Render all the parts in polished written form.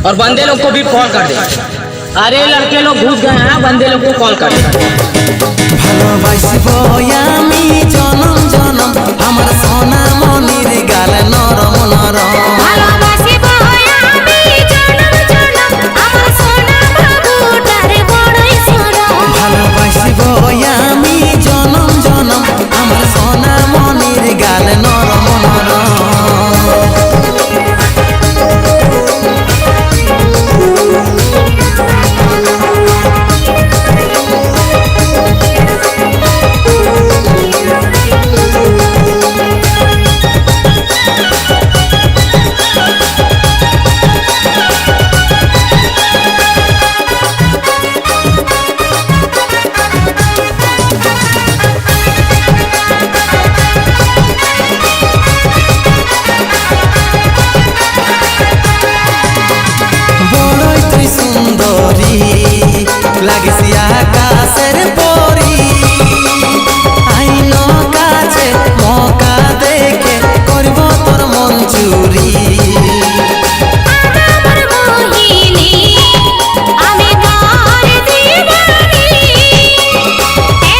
और बंदे लोग को भी कॉल कर दे। अरे लड़के लोग घुस गए हैं, बंदे लोग को कॉल कर दे। ভালোবাসবো আমি জনম জনম আমার সোনা মনির গাল নরম নরম ভালোবাসবো আমি জনম জনম আমার সোনা বাবুটার বড়ই সরম ভালোবাসবো আমি জনম জনম আমার সোনা মনির গাল নরম নরম লাগছি আকাশের পরি আইন কাছে মকা দেখে করব তোর মন চুরি আমার মোহিনী আমি তোর দিবানি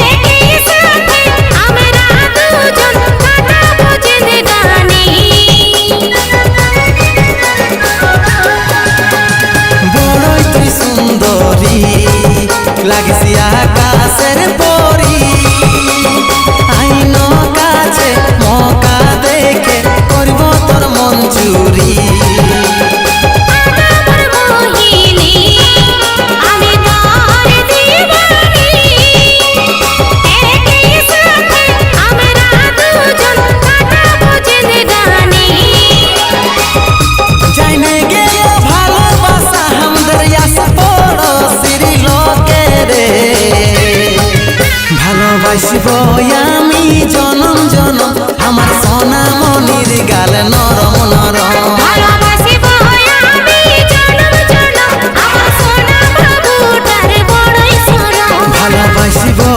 একই সাথে আমরা দুজন কাটাবো জিন্দেগানি বড়ই তুই সুন্দরী লাগছি আকাশের পরি আইন কাছে মকা দেখে করব তোর মন চুরি আমার মোহিনী আমি তোর দিবানি একই সাথে আমরা দুজন কাটাবো জিন্দেগানি জানে গেল ভালোবাসা আমাদের আশা পড়োশির লোকে রে ভালোবাসবো আমি জনম জনম আমার সোনা মনির গাল নরম নরম ভালোবাসবো আমি জনম জনম আমার সোনা বাবুটার বড়ই সরম ভালোবাসবো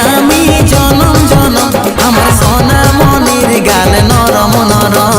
আমি জনম জনম আমার সোনা মনির গাল নরম নরম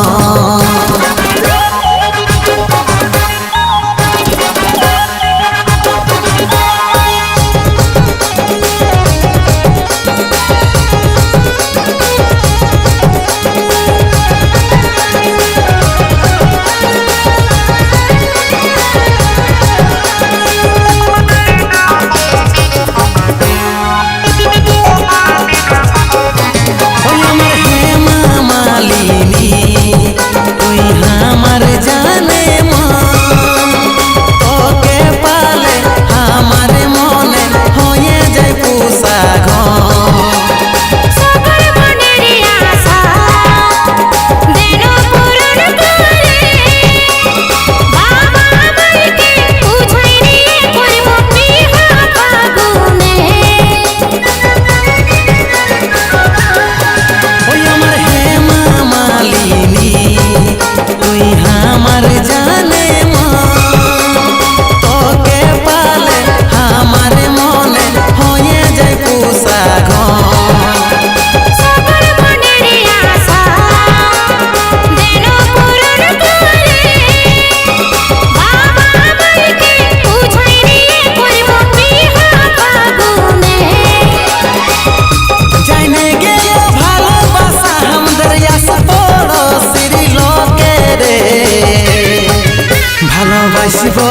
ভালোবাসবো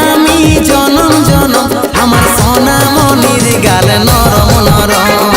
আমি জনম জনম আমার সোনা মনির গাল নরম নরম